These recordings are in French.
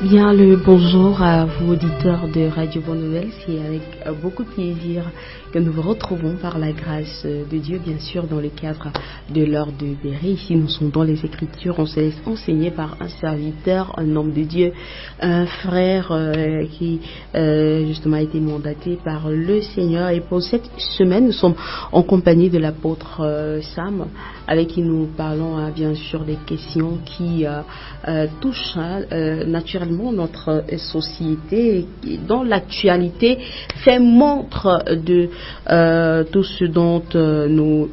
Bien le bonjour à vous auditeurs de Radio Bonne Nouvelle, c'est avec beaucoup de plaisir que nous vous retrouvons par la grâce de Dieu, bien sûr dans le cadre de l'heure de Béret. Ici nous sommes dans les Écritures, on se laisse enseigner par un serviteur, un homme de Dieu, un frère qui justement a été mandaté par le Seigneur. Et pour cette semaine, nous sommes en compagnie de l'apôtre Sam, avec qui nous parlons bien sûr des questions qui touchent naturellement notre société, et dans l'actualité fait montre de tout ce dont nous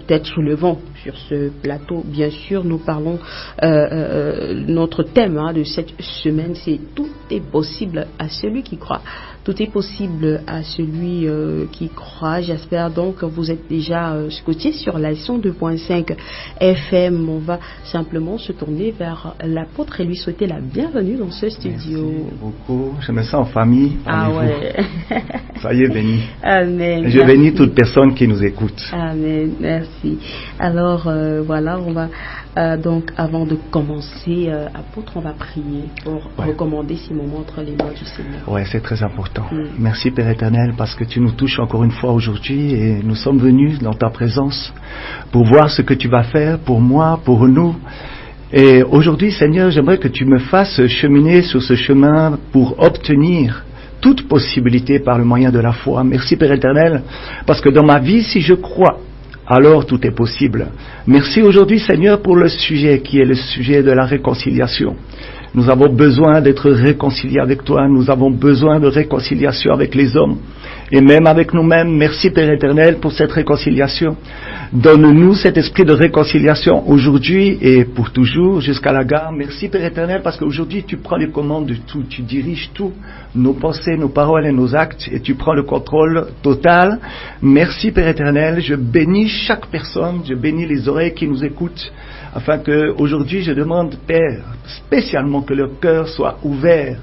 peut-être soulevons sur ce plateau. Bien sûr, nous parlons notre thème de cette semaine, c'est tout est possible à celui qui croit. Tout est possible à celui qui croit. J'espère donc que vous êtes déjà scotché sur la 102.5 FM. On va simplement se tourner vers l'apôtre et lui souhaiter la bienvenue dans ce studio. Merci beaucoup. Je me sens en famille. Ah ouais. Soyez bénis. Amen. Je bénis toute personne qui nous écoute. Amen. Merci. Alors voilà, on va donc avant de commencer, apôtre, on va prier pour recommander ces moments entre les mains du Seigneur. Ouais, c'est très important. Merci Père éternel parce que tu nous touches encore une fois aujourd'hui et nous sommes venus dans ta présence pour voir ce que tu vas faire pour moi, pour nous. Et aujourd'hui Seigneur, j'aimerais que tu me fasses cheminer sur ce chemin pour obtenir toute possibilité par le moyen de la foi. Merci Père éternel parce que dans ma vie, si je crois, alors tout est possible. Merci aujourd'hui Seigneur pour le sujet qui est le sujet de la réconciliation. Nous avons besoin d'être réconciliés avec toi, nous avons besoin de réconciliation avec les hommes et même avec nous-mêmes. Merci Père éternel pour cette réconciliation. Donne-nous cet esprit de réconciliation aujourd'hui et pour toujours jusqu'à la gare. Merci Père éternel parce qu'aujourd'hui tu prends les commandes de tout, tu diriges tout, nos pensées, nos paroles et nos actes et tu prends le contrôle total. Merci Père éternel, je bénis chaque personne, je bénis les oreilles qui nous écoutent afin que aujourd'hui je demande Père spécialement que leur cœur soit ouvert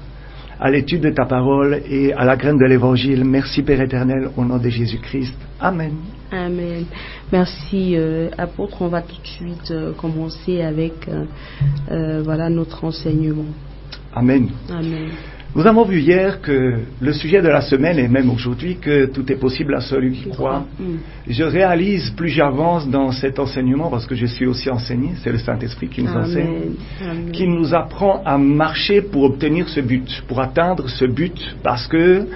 à l'étude de ta parole et à la graine de l'évangile. Merci Père éternel, au nom de Jésus-Christ. Amen. Amen. Merci apôtre. On va tout de suite commencer avec voilà notre enseignement. Amen. Amen. Nous avons vu hier que le sujet de la semaine et même aujourd'hui que tout est possible à celui qui croit. Je réalise plus j'avance dans cet enseignement parce que je suis aussi enseigné, c'est le Saint-Esprit qui nous enseigne, qui nous apprend à marcher pour obtenir ce but, pour atteindre ce but, parce que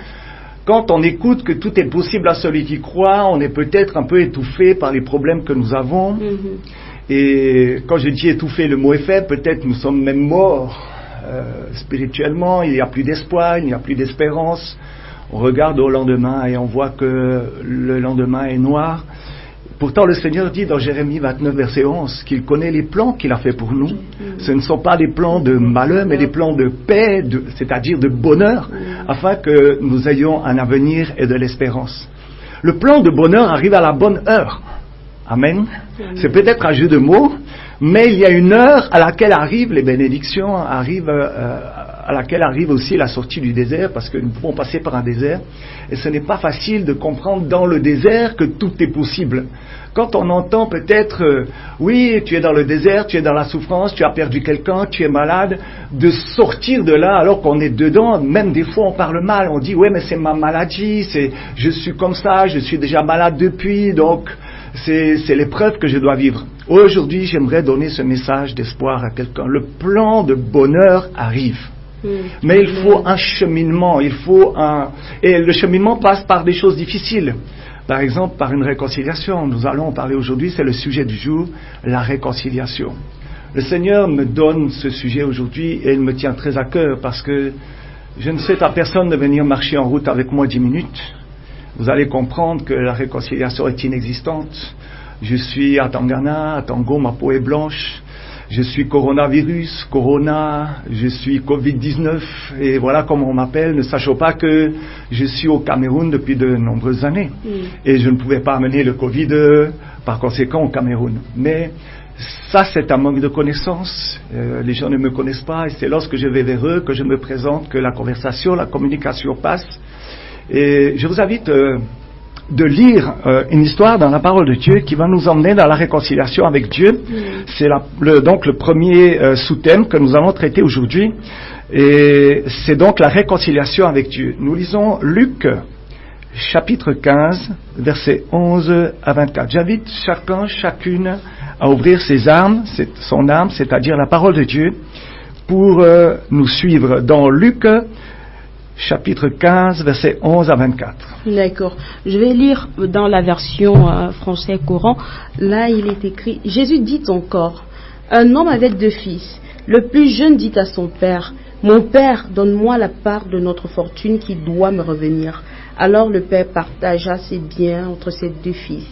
quand on écoute que tout est possible à celui qui croit, on est peut-être un peu étouffé par les problèmes que nous avons. Et quand je dis étouffé, le mot est fait, peut-être nous sommes même morts. Spirituellement, il n'y a plus d'espoir, il n'y a plus d'espérance. On regarde au lendemain et on voit que le lendemain est noir. Pourtant, le Seigneur dit dans Jérémie 29, verset 11, qu'il connaît les plans qu'il a fait pour nous. Ce ne sont pas des plans de malheur, mais des plans de paix, c'est-à-dire de bonheur, afin que nous ayons un avenir et de l'espérance. Le plan de bonheur arrive à la bonne heure. Amen. C'est peut-être un jeu de mots, mais il y a une heure à laquelle arrivent les bénédictions, à laquelle arrive aussi la sortie du désert, parce que nous pouvons passer par un désert, et ce n'est pas facile de comprendre dans le désert que tout est possible. Quand on entend peut-être, oui, tu es dans le désert, tu es dans la souffrance, tu as perdu quelqu'un, tu es malade, de sortir de là alors qu'on est dedans, même des fois on parle mal, on dit, ouais mais c'est ma maladie, je suis comme ça, je suis déjà malade depuis, donc c'est l'épreuve que je dois vivre. Aujourd'hui, j'aimerais donner ce message d'espoir à quelqu'un. Le plan de bonheur arrive. Mais il faut un cheminement, et le cheminement passe par des choses difficiles. Par exemple, par une réconciliation. Nous allons en parler aujourd'hui, c'est le sujet du jour, la réconciliation. Le Seigneur me donne ce sujet aujourd'hui et il me tient très à cœur parce que je ne souhaite à personne de venir marcher en route avec moi 10 minutes. Vous allez comprendre que la réconciliation est inexistante. Je suis à Tangana, à Tango, ma peau est blanche. Je suis coronavirus, je suis Covid-19, et voilà comment on m'appelle, ne sachant pas que je suis au Cameroun depuis de nombreuses années. Et je ne pouvais pas amener le Covid, par conséquent, au Cameroun. Mais ça, c'est un manque de connaissance. Les gens ne me connaissent pas, et c'est lorsque je vais vers eux que je me présente, que la conversation, la communication passe. Et je vous invite de lire une histoire dans la parole de Dieu qui va nous emmener dans la réconciliation avec Dieu. C'est donc le premier sous-thème que nous allons traiter aujourd'hui. Et c'est donc la réconciliation avec Dieu. Nous lisons Luc, chapitre 15, versets 11 à 24. J'invite chacune à ouvrir son âme, c'est-à-dire la parole de Dieu, pour nous suivre dans Luc, chapitre 15, versets 11 à 24. D'accord. Je vais lire dans la version français courant. Là, il est écrit, Jésus dit encore, un homme avait 2 fils. Le plus jeune dit à son père, mon père, donne-moi la part de notre fortune qui doit me revenir. Alors le père partagea ses biens entre ses 2 fils.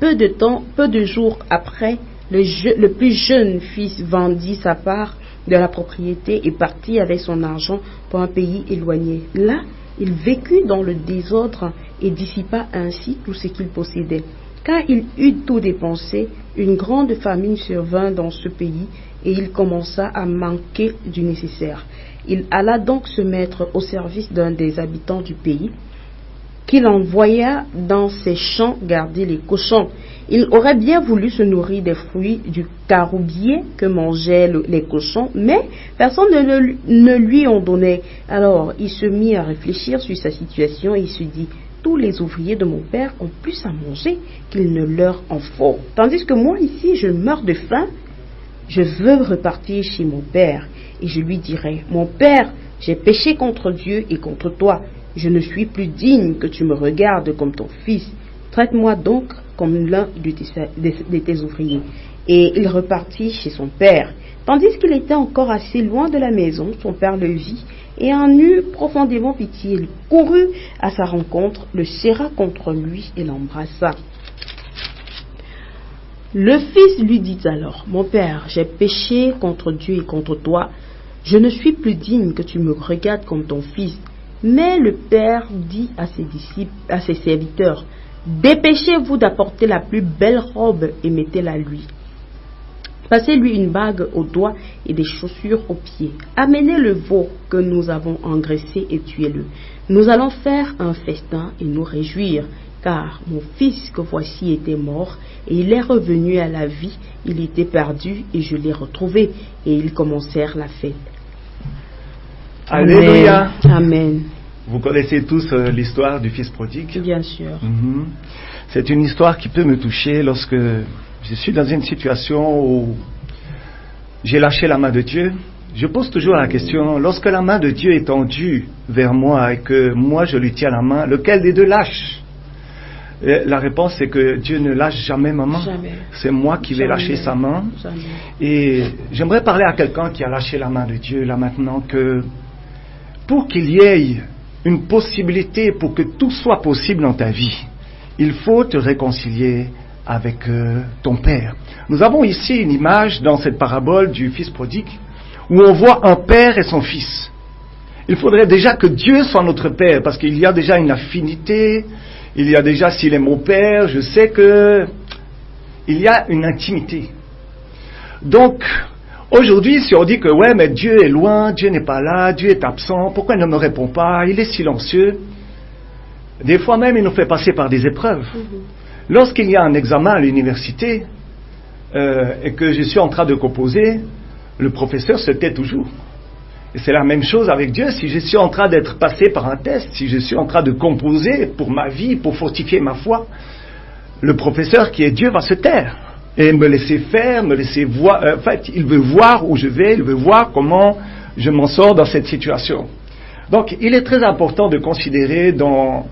Peu de jours après, le plus jeune fils vendit sa part de la propriété et partit avec son argent pour un pays éloigné. Là, il vécut dans le désordre et dissipa ainsi tout ce qu'il possédait. Quand il eut tout dépensé, une grande famine survint dans ce pays et il commença à manquer du nécessaire. Il alla donc se mettre au service d'un des habitants du pays, qu'il envoya dans ses champs garder les cochons. Il aurait bien voulu se nourrir des fruits du caroubier que mangeaient les cochons, mais personne ne lui en donnait. Alors il se mit à réfléchir sur sa situation et il se dit, tous les ouvriers de mon père ont plus à manger qu'il ne leur en faut. Tandis que moi ici, je meurs de faim. Je veux repartir chez mon père et je lui dirai, mon père, j'ai péché contre Dieu et contre toi. Je ne suis plus digne que tu me regardes comme ton fils. Traite-moi donc comme l'un de tes ouvriers. Et il repartit chez son père. Tandis qu'il était encore assez loin de la maison, son père le vit et en eut profondément pitié. Il courut à sa rencontre, le serra contre lui et l'embrassa. Le fils lui dit alors, mon père, j'ai péché contre Dieu et contre toi. Je ne suis plus digne que tu me regardes comme ton fils. Mais le père dit à ses serviteurs, dépêchez-vous d'apporter la plus belle robe et mettez-la lui. Passez-lui une bague au doigt et des chaussures aux pieds. Amenez le veau que nous avons engraissé et tuez-le. Nous allons faire un festin et nous réjouir, car mon fils que voici était mort et il est revenu à la vie. Il était perdu et je l'ai retrouvé. Et ils commencèrent la fête. Alléluia. Amen. Vous connaissez tous l'histoire du fils prodigue. Bien sûr. C'est une histoire qui peut me toucher lorsque je suis dans une situation où j'ai lâché la main de Dieu. Je pose toujours la question, lorsque la main de Dieu est tendue vers moi et que moi je lui tiens la main, lequel des deux lâche? Et la réponse c'est que Dieu ne lâche jamais ma main. Jamais. C'est moi qui vais lâcher sa main. Jamais. Et j'aimerais parler à quelqu'un qui a lâché la main de Dieu là maintenant, que pour qu'il y ait une possibilité, pour que tout soit possible dans ta vie, il faut te réconcilier avec ton Père. Nous avons ici une image dans cette parabole du fils prodigue où on voit un père et son fils. Il faudrait déjà que Dieu soit notre Père, parce qu'il y a déjà une affinité, il y a déjà, s'il est mon Père, je sais que il y a une intimité. Donc, aujourd'hui, si on dit que ouais, mais Dieu est loin, Dieu n'est pas là, Dieu est absent, pourquoi il ne me répond pas, il est silencieux? Des fois même, il nous fait passer par des épreuves. Lorsqu'il y a un examen à l'université et que je suis en train de composer, le professeur se tait toujours. Et c'est la même chose avec Dieu. Si je suis en train d'être passé par un test, si je suis en train de composer pour ma vie, pour fortifier ma foi, le professeur qui est Dieu va se taire et me laisser faire, me laisser voir. En fait, il veut voir où je vais, il veut voir comment je m'en sors dans cette situation. Donc, il est très important de considérer dans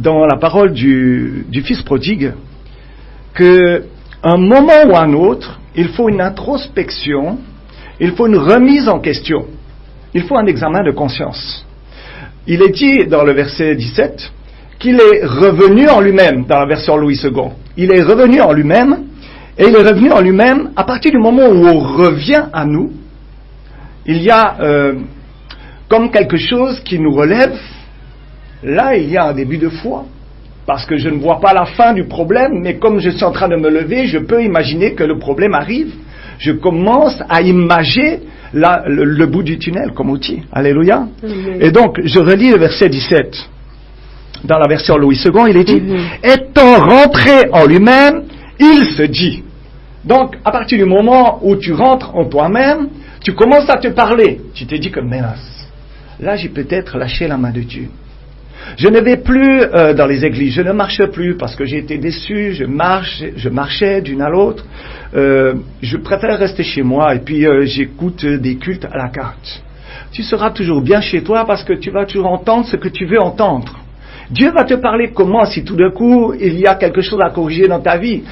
la parole du fils prodigue qu'à un moment ou à un autre, il faut une introspection, il faut une remise en question, il faut un examen de conscience. Il est dit dans le verset 17 qu'il est revenu en lui-même, dans la version Louis II. Il est revenu en lui-même, et il est revenu en lui-même à partir du moment où on revient à nous. Il y a comme quelque chose qui nous relève. Là, il y a un début de foi, parce que je ne vois pas la fin du problème, mais comme je suis en train de me lever, je peux imaginer que le problème arrive. Je commence à imager le bout du tunnel, comme on dit. Alléluia. Amen. Et donc, je relis le verset 17. Dans la version Louis II, il est dit, étant rentré en lui-même, il se dit. Donc, à partir du moment où tu rentres en toi-même, tu commences à te parler. Tu te dis que, menace, là j'ai peut-être lâché la main de Dieu. Je ne vais plus dans les églises, je ne marche plus parce que j'ai été déçu, je marchais d'une à l'autre. Je préfère rester chez moi et puis j'écoute des cultes à la carte. Tu seras toujours bien chez toi parce que tu vas toujours entendre ce que tu veux entendre. Dieu va te parler comment si tout d'un coup il y a quelque chose à corriger dans ta vie.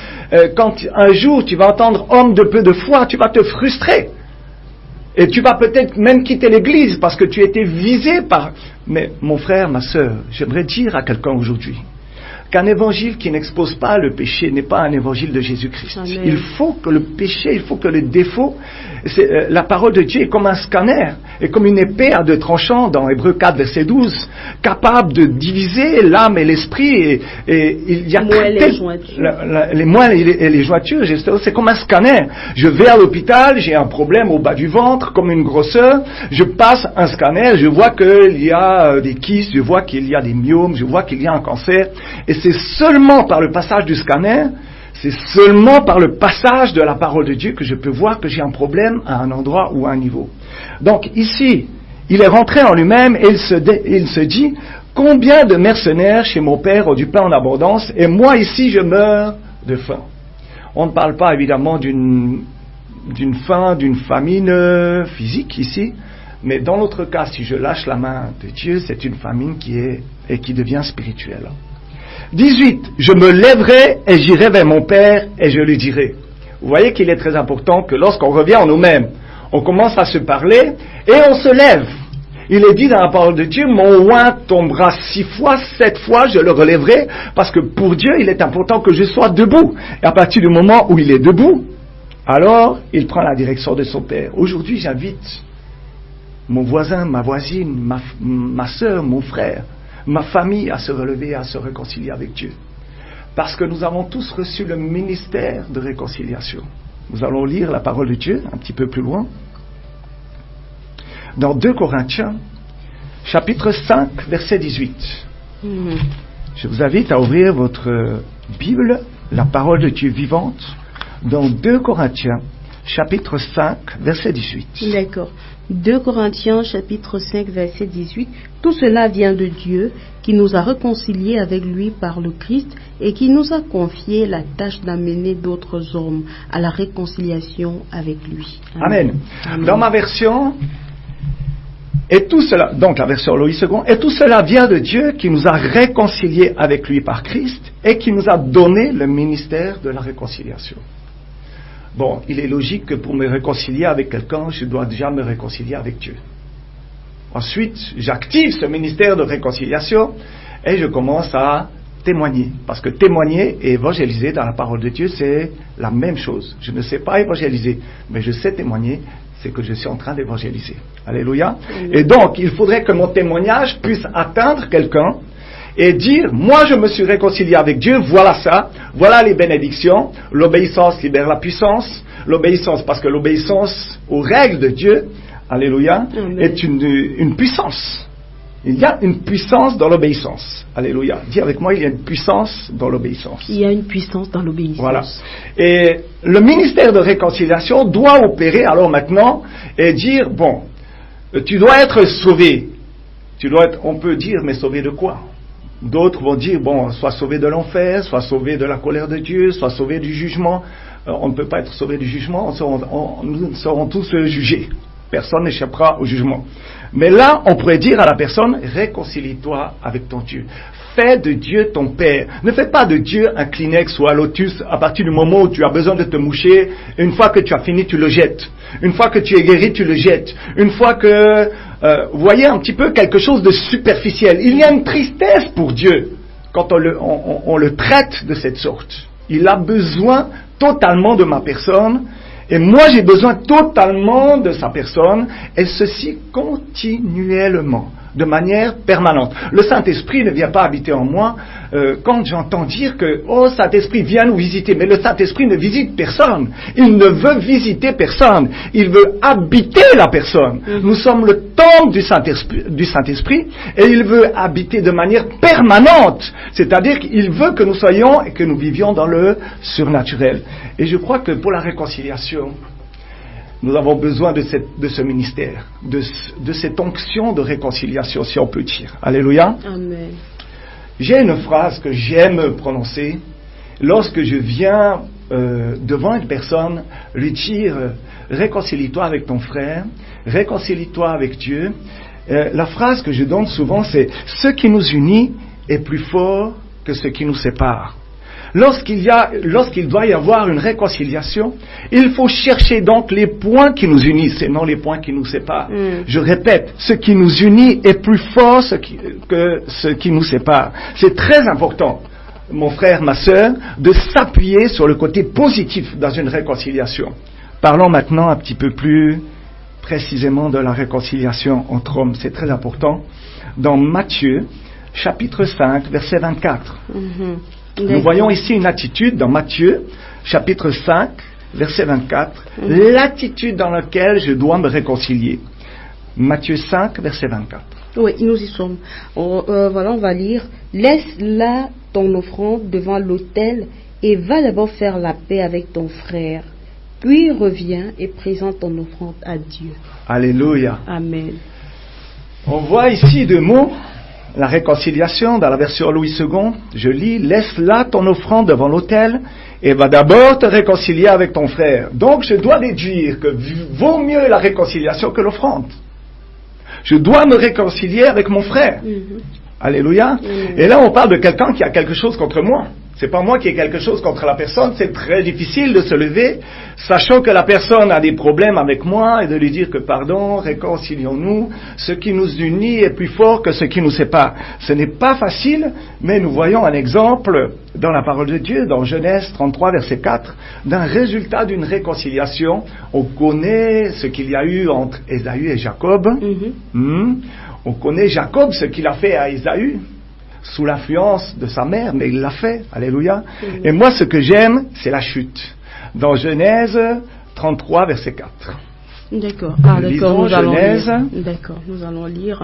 Quand un jour tu vas entendre homme de peu de foi, tu vas te frustrer. Et tu vas peut-être même quitter l'église parce que tu étais visé par... Mais mon frère, ma sœur, j'aimerais dire à quelqu'un aujourd'hui qu'un évangile qui n'expose pas le péché n'est pas un évangile de Jésus-Christ. Amen. Il faut que le péché, il faut que le défaut, la parole de Dieu est comme un scanner, est comme une épée à deux tranchants dans Hébreux 4, verset 12, capable de diviser l'âme et l'esprit, et il y a les moelles et les jointures, c'est comme un scanner. Je vais à l'hôpital, j'ai un problème au bas du ventre, comme une grosseur, je passe un scanner, je vois qu'il y a des kystes, je vois qu'il y a des myomes, je vois qu'il y a un cancer, et c'est seulement par le passage du scanner, c'est seulement par le passage de la parole de Dieu que je peux voir que j'ai un problème à un endroit ou à un niveau. Donc ici, il est rentré en lui-même et il se dit, combien de mercenaires chez mon père ont du pain en abondance et moi ici je meurs de faim. On ne parle pas évidemment d'une faim, d'une famine physique ici, mais dans l'autre cas, si je lâche la main de Dieu, c'est une famine qui devient spirituelle. 18. Je me lèverai et j'irai vers mon Père et je lui dirai. Vous voyez qu'il est très important que lorsqu'on revient en nous-mêmes, on commence à se parler et on se lève. Il est dit dans la parole de Dieu, mon oint tombera 6 fois, 7 fois, je le relèverai, parce que pour Dieu, il est important que je sois debout. Et à partir du moment où il est debout, alors il prend la direction de son Père. Aujourd'hui, j'invite mon voisin, ma voisine, ma sœur, mon frère, ma famille à se relever, à se réconcilier avec Dieu. Parce que nous avons tous reçu le ministère de réconciliation. Nous allons lire la parole de Dieu un petit peu plus loin. Dans 2 Corinthiens, chapitre 5, verset 18. Je vous invite à ouvrir votre Bible, la parole de Dieu vivante, dans 2 Corinthiens, chapitre 5, verset 18. D'accord. 2 Corinthiens, chapitre 5, verset 18. Tout cela vient de Dieu, qui nous a réconciliés avec lui par le Christ et qui nous a confié la tâche d'amener d'autres hommes à la réconciliation avec lui. Amen. Amen. Dans ma version, et tout cela, donc la version Louis II, et tout cela vient de Dieu qui nous a réconciliés avec lui par Christ et qui nous a donné le ministère de la réconciliation. Bon, il est logique que pour me réconcilier avec quelqu'un, je dois déjà me réconcilier avec Dieu. Ensuite, j'active ce ministère de réconciliation et je commence à témoigner. Parce que témoigner et évangéliser dans la parole de Dieu, c'est la même chose. Je ne sais pas évangéliser, mais je sais témoigner, c'est que je suis en train d'évangéliser. Alléluia. Et donc, il faudrait que mon témoignage puisse atteindre quelqu'un et dire, moi je me suis réconcilié avec Dieu, voilà ça, voilà les bénédictions, l'obéissance libère la puissance, l'obéissance, parce que l'obéissance aux règles de Dieu, alléluia, est une puissance. Il y a une puissance dans l'obéissance. Alléluia. Dis avec moi, il y a une puissance dans l'obéissance. Il y a une puissance dans l'obéissance. Voilà. Et le ministère de réconciliation doit opérer alors maintenant et dire, bon, tu dois être sauvé. On peut dire, mais sauvé de quoi? D'autres vont dire, bon, sois sauvé de l'enfer, sois sauvé de la colère de Dieu, sois sauvé du jugement. On ne peut pas être sauvé du jugement, nous serons tous jugés. Personne n'échappera au jugement. Mais là, on pourrait dire à la personne, réconcilie-toi avec ton Dieu. Fais de Dieu ton Père. Ne fais pas de Dieu un Kleenex ou un Lotus à partir du moment où tu as besoin de te moucher. Une fois que tu as fini, tu le jettes. Une fois que tu es guéri, tu le jettes. Une fois que... vous voyez un petit peu quelque chose de superficiel. Il y a une tristesse pour Dieu quand on le traite de cette sorte. Il a besoin totalement de ma personne. Et moi, j'ai besoin totalement de sa personne, et ceci continuellement. de manière permanente. Le Saint-Esprit ne vient pas habiter en moi quand j'entends dire que « Oh, Saint-Esprit, viens nous visiter ». Mais le Saint-Esprit ne visite personne. Il ne veut visiter personne. Il veut habiter la personne. Nous sommes le temple du Saint-Esprit et il veut habiter de manière permanente. C'est-à-dire qu'il veut que nous soyons et que nous vivions dans le surnaturel. Et je crois que pour la réconciliation, nous avons besoin de ce ministère, de cette onction de réconciliation, si on peut dire. Alléluia. Amen. J'ai une phrase que j'aime prononcer lorsque je viens devant une personne, lui dire « Réconcilie-toi avec ton frère, réconcilie-toi avec Dieu ». La phrase que je donne souvent, c'est « Ce qui nous unit est plus fort que ce qui nous sépare ». Lorsqu'il doit y avoir une réconciliation, il faut chercher donc les points qui nous unissent et non les points qui nous séparent. Je répète, ce qui nous unit est plus fort que ce qui nous sépare. C'est très important, mon frère, ma sœur, de s'appuyer sur le côté positif dans une réconciliation. Parlons maintenant un petit peu plus précisément de la réconciliation entre hommes. C'est très important. Dans Matthieu, chapitre 5, verset 24. Nous voyons ici une attitude dans Matthieu, chapitre 5, verset 24, l'attitude dans laquelle je dois me réconcilier. Matthieu 5, verset 24. Oui, nous y sommes. Voilà, on va lire. Laisse là ton offrande devant l'autel et va d'abord faire la paix avec ton frère. Puis reviens et présente ton offrande à Dieu. Alléluia. Amen. On voit ici deux mots. La réconciliation, dans la version Louis II, je lis « Laisse là ton offrande devant l'autel et va d'abord te réconcilier avec ton frère. » Donc je dois déduire que vaut mieux la réconciliation que l'offrande. Je dois me réconcilier avec mon frère. Alléluia. Et là on parle de quelqu'un qui a quelque chose contre moi. C'est pas moi qui ai quelque chose contre la personne, c'est très difficile de se lever, sachant que la personne a des problèmes avec moi, et de lui dire que pardon, réconcilions-nous, ce qui nous unit est plus fort que ce qui nous sépare. Ce n'est pas facile, mais nous voyons un exemple dans la parole de Dieu, dans Genèse 33, verset 4, d'un résultat d'une réconciliation. On connaît ce qu'il y a eu entre Ésaü et Jacob. On connaît Jacob, ce qu'il a fait à Ésaü, sous l'influence de sa mère, mais il l'a fait, alléluia. Et moi, ce que j'aime, c'est la chute. Dans Genèse 33, verset 4. D'accord. Ah, d'accord, nous allons lire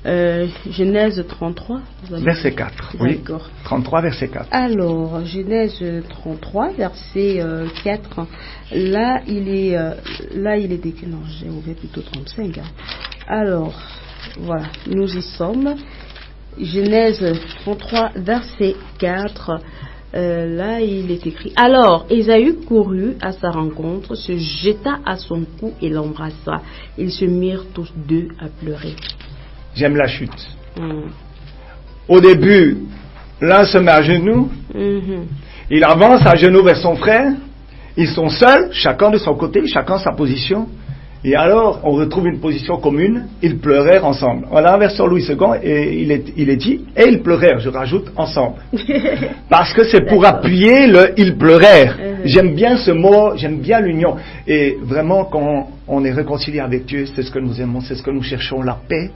Genèse 33. Verset 4, oui. D'accord. 33, verset 4. Alors, Genèse 33, verset 4. Là, il est écrit, non, j'ai ouvert plutôt 35. Alors, voilà, nous y sommes. Genèse 33, verset 4, là il est écrit. Alors Ésaü courut à sa rencontre, se jeta à son cou et l'embrassa. Ils se mirent tous deux à pleurer. J'aime la chute. Au début, l'un se met à genoux, il avance à genoux vers son frère, ils sont seuls, chacun de son côté, chacun sa position. Et alors, on retrouve une position commune, ils pleurèrent ensemble. Voilà, version Louis II, et il est dit, et ils pleurèrent, je rajoute, ensemble. Parce que c'est pour appuyer le « ils pleurèrent ». J'aime bien ce mot, j'aime bien l'union. Et vraiment, quand on est réconcilié avec Dieu, c'est ce que nous aimons, c'est ce que nous cherchons, la paix,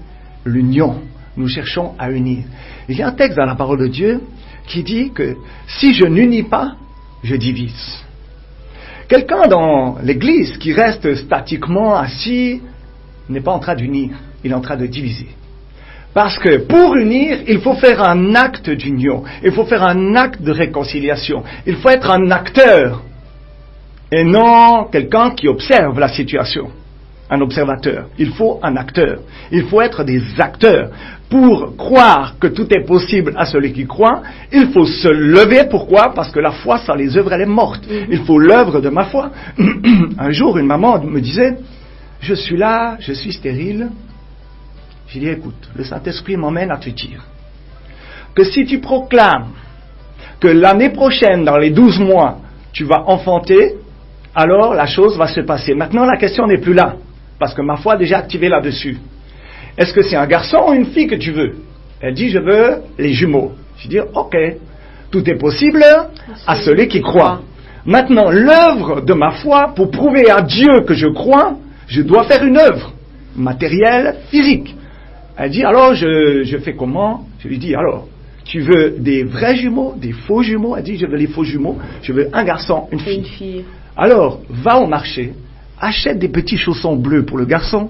l'union. Nous cherchons à unir. Il y a un texte dans la parole de Dieu qui dit que si je n'unis pas, je divise. Quelqu'un dans l'église qui reste statiquement assis n'est pas en train d'unir, il est en train de diviser. Parce que pour unir, il faut faire un acte d'union, il faut faire un acte de réconciliation, il faut être un acteur et non quelqu'un qui observe la situation, un observateur. Il faut un acteur, il faut être des acteurs. Pour croire que tout est possible à celui qui croit, il faut se lever. Pourquoi? Parce que la foi sans les œuvres, elle est morte. Il faut l'œuvre de ma foi. Un jour, une maman me disait, je suis là, je suis stérile. J'ai dit, écoute, le Saint-Esprit m'emmène à te dire que si tu proclames que l'année prochaine, dans les 12 mois, tu vas enfanter, alors la chose va se passer. Maintenant, la question n'est plus là, parce que ma foi est déjà activée là-dessus. Est-ce que c'est un garçon ou une fille que tu veux? Elle dit, je veux les jumeaux. Je dis, ok, tout est possible à celui qui croit. Maintenant, l'œuvre de ma foi, pour prouver à Dieu que je crois, je dois faire une œuvre matérielle, physique. Elle dit, alors je fais comment? Je lui dis, alors, tu veux des vrais jumeaux, des faux jumeaux? Elle dit, je veux les faux jumeaux, je veux un garçon, une fille. Alors, va au marché, achète des petits chaussons bleus pour le garçon,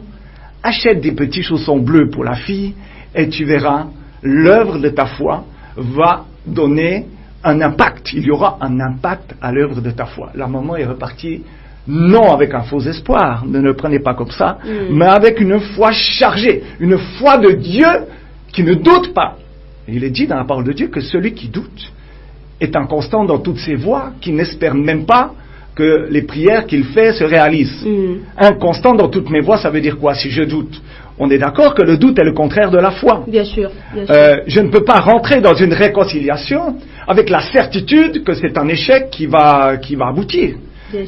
achète des petits chaussons bleus pour la fille, et tu verras, l'œuvre de ta foi va donner un impact. Il y aura un impact à l'œuvre de ta foi. La maman est repartie, non avec un faux espoir, ne le prenez pas comme ça, mais avec une foi chargée, une foi de Dieu qui ne doute pas. Il est dit dans la parole de Dieu que celui qui doute est inconstant dans toutes ses voies, qui n'espère même pas que les prières qu'il fait se réalisent. Inconstant dans toutes mes voies, ça veut dire quoi si je doute? On est d'accord que le doute est le contraire de la foi. Bien sûr. Je ne peux pas rentrer dans une réconciliation avec la certitude que c'est un échec qui va aboutir.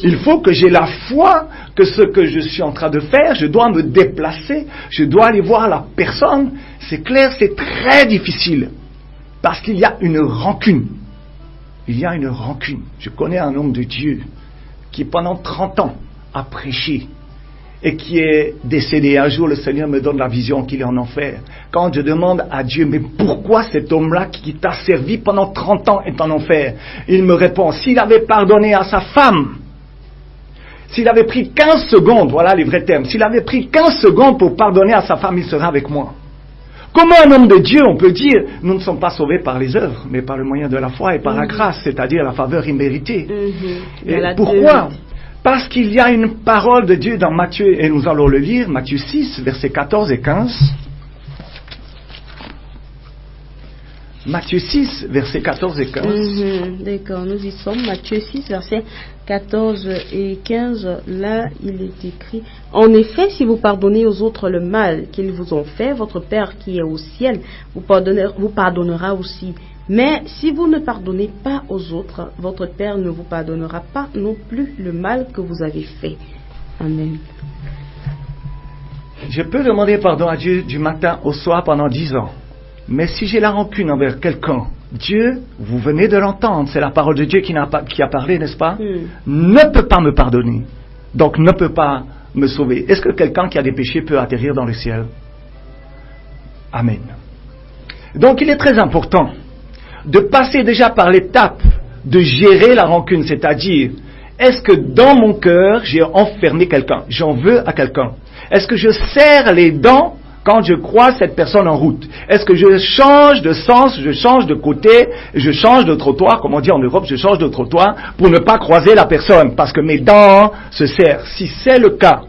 Il faut que j'ai la foi que ce que je suis en train de faire, je dois me déplacer, je dois aller voir la personne. C'est clair, c'est très difficile. Parce qu'il y a une rancune. Il y a une rancune. Je connais un homme de Dieu qui pendant 30 ans a prêché et qui est décédé. Un jour, le Seigneur me donne la vision qu'il est en enfer. Quand je demande à Dieu, mais pourquoi cet homme-là qui t'a servi pendant 30 ans est en enfer? Il me répond, s'il avait pardonné à sa femme, s'il avait pris 15 secondes, voilà les vrais termes, s'il avait pris 15 secondes pour pardonner à sa femme, il serait avec moi. Comment un homme de Dieu, on peut dire, nous ne sommes pas sauvés par les œuvres, mais par le moyen de la foi et par la grâce, c'est-à-dire la faveur imméritée. Et pourquoi? Parce qu'il y a une parole de Dieu dans Matthieu, et nous allons le lire, Matthieu 6, versets 14 et 15. Matthieu 6, versets 14 et 15. D'accord, nous y sommes. Matthieu 6, versets 14 et 15. Là, il est écrit: en effet, si vous pardonnez aux autres le mal qu'ils vous ont fait, votre Père qui est au ciel vous pardonnera aussi. Mais si vous ne pardonnez pas aux autres, votre Père ne vous pardonnera pas non plus le mal que vous avez fait. Amen. Je peux demander pardon à Dieu du matin au soir pendant 10 ans. Mais si j'ai la rancune envers quelqu'un, Dieu, vous venez de l'entendre, c'est la parole de Dieu qui a parlé, n'est-ce pas? Ne peut pas me pardonner. Donc ne peut pas me sauver. Est-ce que quelqu'un qui a des péchés peut atterrir dans le ciel? Amen. Donc il est très important de passer déjà par l'étape de gérer la rancune, c'est-à-dire, est-ce que dans mon cœur, j'ai enfermé quelqu'un? J'en veux à quelqu'un? Est-ce que je serre les dents quand je croise cette personne en route? Est-ce que je change de sens, je change de côté, je change de trottoir, comme on dit en Europe, je change de trottoir pour ne pas croiser la personne, parce que mes dents se serrent? Si c'est le cas,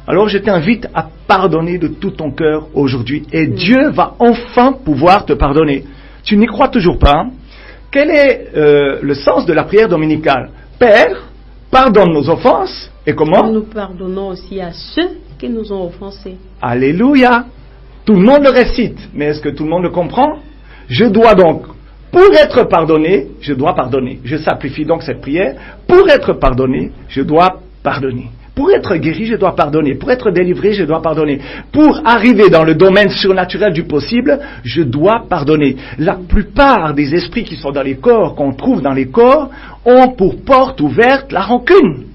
alors je t'invite à pardonner de tout ton cœur aujourd'hui, et Dieu va enfin pouvoir te pardonner. Tu n'y crois toujours pas? Quel est le sens de la prière dominicale? Père, pardonne nos offenses, et comment? Nous pardonnons aussi à ceux qui nous ont offensés. Alléluia! Tout le monde le récite, mais est-ce que tout le monde le comprend? Je dois donc, pour être pardonné, je dois pardonner. Je simplifie donc cette prière. Pour être pardonné, je dois pardonner. Pour être guéri, je dois pardonner. Pour être délivré, je dois pardonner. Pour arriver dans le domaine surnaturel du possible, je dois pardonner. La plupart des esprits qui sont dans les corps, qu'on trouve dans les corps, ont pour porte ouverte la rancune.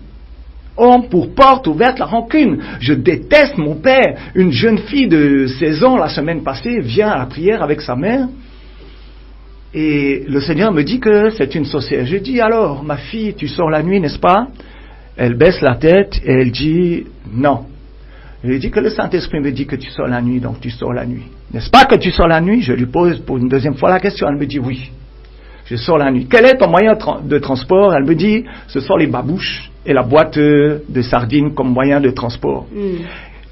Ont pour porte ouverte la rancune. Je déteste mon père. Une jeune fille de 16 ans, la semaine passée, vient à la prière avec sa mère. Et le Seigneur me dit que c'est une sorcière. Je dis, alors, ma fille, tu sors la nuit, n'est-ce pas? Elle baisse la tête et elle dit non. Je lui dis que le Saint-Esprit me dit que tu sors la nuit, donc tu sors la nuit. N'est-ce pas que tu sors la nuit? Je lui pose pour une deuxième fois la question. Elle me dit oui. Je sors la nuit. Quel est ton moyen de transport? Elle me dit ce sont les babouches et la boîte de sardines comme moyen de transport.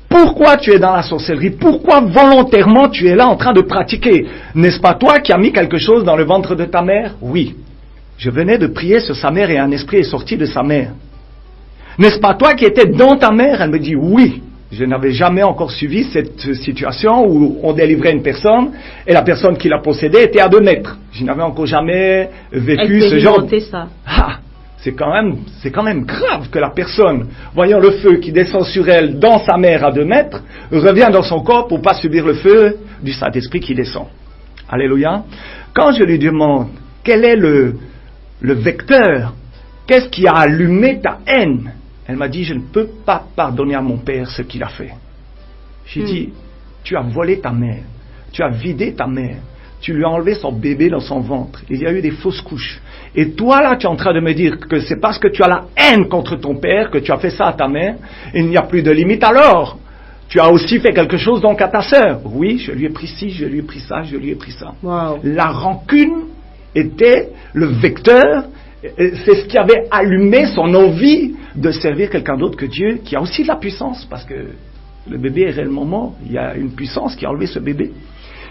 Pourquoi tu es dans la sorcellerie? Pourquoi volontairement tu es là en train de pratiquer? N'est-ce pas toi qui as mis quelque chose dans le ventre de ta mère? Oui. Je venais de prier sur sa mère et un esprit est sorti de sa mère. N'est-ce pas toi qui étais dans ta mère? Elle me dit oui. Je n'avais jamais encore suivi cette situation où on délivrait une personne et la personne qui la possédait était à 2 mètres. Je n'avais encore jamais vécu ce genre. Ça. Ah, c'est quand même grave que la personne, voyant le feu qui descend sur elle dans sa mère à 2 mètres, revient dans son corps pour pas subir le feu du Saint-Esprit qui descend. Alléluia. Quand je lui demande quel est le vecteur, qu'est-ce qui a allumé ta haine? Elle m'a dit, je ne peux pas pardonner à mon père ce qu'il a fait. J'ai dit, tu as volé ta mère, tu as vidé ta mère, tu lui as enlevé son bébé dans son ventre, il y a eu des fausses couches. Et toi là, tu es en train de me dire que c'est parce que tu as la haine contre ton père que tu as fait ça à ta mère, il n'y a plus de limite alors. Tu as aussi fait quelque chose donc à ta sœur. Oui, je lui ai pris ci, je lui ai pris ça, je lui ai pris ça. Wow. La rancune était le vecteur, c'est ce qui avait allumé son envie de servir quelqu'un d'autre que Dieu, qui a aussi de la puissance, parce que le bébé est réellement mort, il y a une puissance qui a enlevé ce bébé.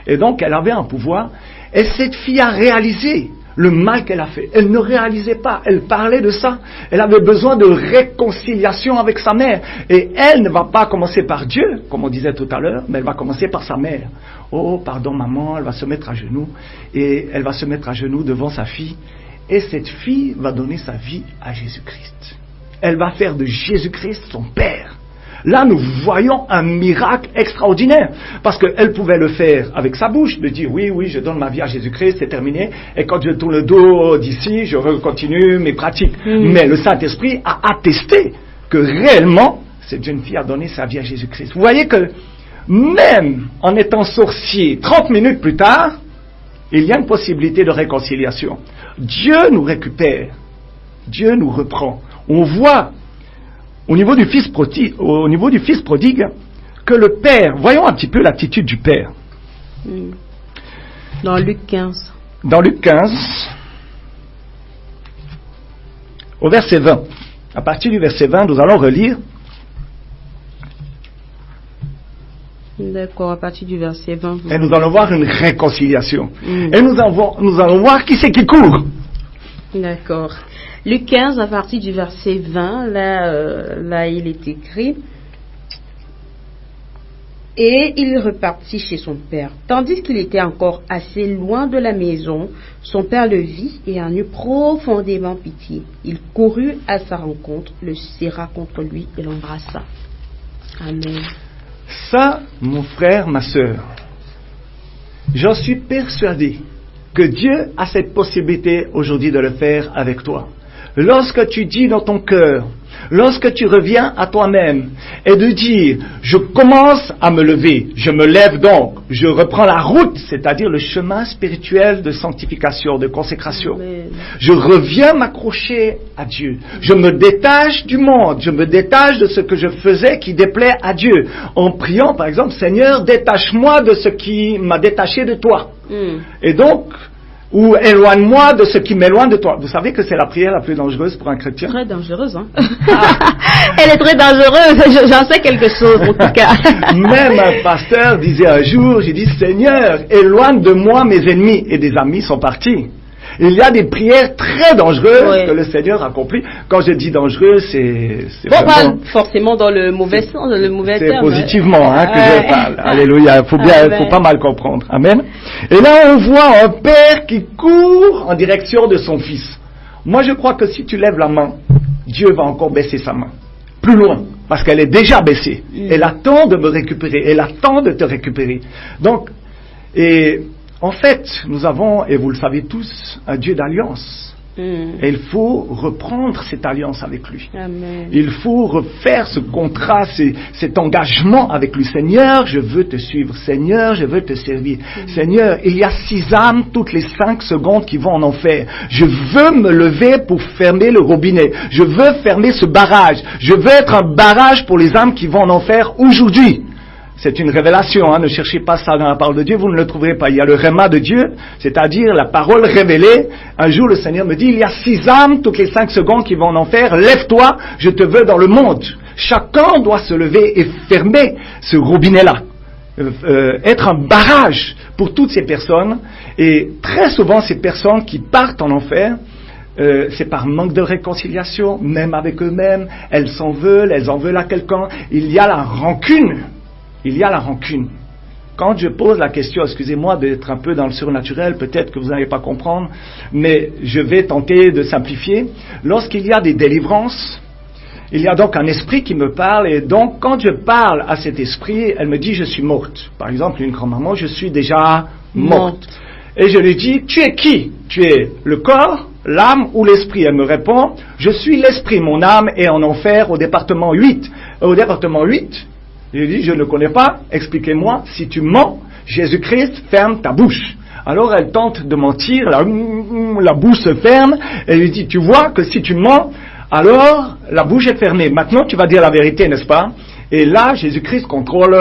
Et donc elle avait un pouvoir, et cette fille a réalisé le mal qu'elle a fait. Elle ne réalisait pas, elle parlait de ça. Elle avait besoin de réconciliation avec sa mère. Et elle ne va pas commencer par Dieu, comme on disait tout à l'heure, mais elle va commencer par sa mère. Oh, pardon maman, elle va se mettre à genoux. Et elle va se mettre à genoux devant sa fille. Et cette fille va donner sa vie à Jésus-Christ. Elle va faire de Jésus-Christ son Père. Là, nous voyons un miracle extraordinaire, parce qu'elle pouvait le faire avec sa bouche, de dire oui, je donne ma vie à Jésus-Christ, c'est terminé, et quand je tourne le dos d'ici, je continue mes pratiques. Mais le Saint-Esprit a attesté que réellement, cette jeune fille a donné sa vie à Jésus-Christ. Vous voyez que même en étant sorcier, 30 minutes plus tard, il y a une possibilité de réconciliation. Dieu nous récupère, Dieu nous reprend. On voit au niveau du fils prodigue, que le père, voyons un petit peu l'attitude du père. Dans Luc 15. Dans Luc 15, au verset 20. À partir du verset 20, nous allons relire. D'accord, à partir du verset 20. Et nous allons voir une réconciliation. Et nous allons voir qui c'est qui court. D'accord. Luc 15, à partir du verset 20, là il est écrit: Et il repartit chez son père. Tandis qu'il était encore assez loin de la maison, son père le vit et en eut profondément pitié. Il courut à sa rencontre, le serra contre lui et l'embrassa. Amen. Ça, mon frère, ma sœur, j'en suis persuadé que Dieu a cette possibilité aujourd'hui de le faire avec toi. Lorsque tu dis dans ton cœur, lorsque tu reviens à toi-même et de dire, je commence à me lever, je me lève donc, je reprends la route, c'est-à-dire le chemin spirituel de sanctification, de consécration. Amen. Je reviens m'accrocher à Dieu. Je me détache du monde, je me détache de ce que je faisais qui déplaît à Dieu. En priant, par exemple, Seigneur, détache-moi de ce qui m'a détaché de toi. Et donc, ou éloigne-moi de ce qui m'éloigne de toi. Vous savez que c'est la prière la plus dangereuse pour un chrétien. Très dangereuse, hein. Elle est très dangereuse, j'en sais quelque chose en tout cas. Même un pasteur disait un jour, j'ai dit, Seigneur, éloigne de moi mes ennemis. Et des amis sont partis. Il y a des prières très dangereuses que le Seigneur accomplit. Quand je dis dangereux, c'est bon, vraiment, pas forcément dans le mauvais sens, dans le mauvais terme. C'est positivement que je parle. Alléluia. Faut pas mal comprendre. Amen. Et là, on voit un père qui court en direction de son fils. Moi, je crois que si tu lèves la main, Dieu va encore baisser sa main. Plus loin. Parce qu'elle est déjà baissée. Elle attend de me récupérer. Elle attend de te récupérer. Donc, en fait, nous avons, et vous le savez tous, un Dieu d'alliance. Et il faut reprendre cette alliance avec lui. Amen. Il faut refaire ce contrat, cet engagement avec lui. Seigneur, je veux te suivre. Seigneur, je veux te servir. Seigneur, il y a 6 âmes toutes les 5 secondes qui vont en enfer. Je veux me lever pour fermer le robinet. Je veux fermer ce barrage. Je veux être un barrage pour les âmes qui vont en enfer aujourd'hui. C'est une révélation, ne cherchez pas ça dans la parole de Dieu, vous ne le trouverez pas. Il y a le réma de Dieu, c'est-à-dire la parole révélée. Un jour, le Seigneur me dit, il y a 6 âmes toutes les 5 secondes qui vont en enfer. Lève-toi, je te veux dans le monde. Chacun doit se lever et fermer ce robinet-là. Être un barrage pour toutes ces personnes. Et très souvent, ces personnes qui partent en enfer, c'est par manque de réconciliation, même avec eux-mêmes. Elles s'en veulent, elles en veulent à quelqu'un. Il y a la rancune. Il y a la rancune. Quand je pose la question, excusez-moi d'être un peu dans le surnaturel, peut-être que vous n'allez pas comprendre, mais je vais tenter de simplifier. Lorsqu'il y a des délivrances, il y a donc un esprit qui me parle, et donc quand je parle à cet esprit, elle me dit je suis morte. Par exemple, une grand-maman, je suis déjà morte. Et je lui dis, tu es qui? Tu es le corps, l'âme ou l'esprit? Elle me répond, je suis l'esprit, mon âme est en enfer au département 8. Au département 8, Je lui ai dit, je ne connais pas, expliquez-moi, si tu mens, Jésus-Christ ferme ta bouche. Alors elle tente de mentir, la bouche se ferme, elle lui dit, tu vois que si tu mens, alors la bouche est fermée. Maintenant tu vas dire la vérité, n'est-ce pas? Et là, Jésus-Christ contrôle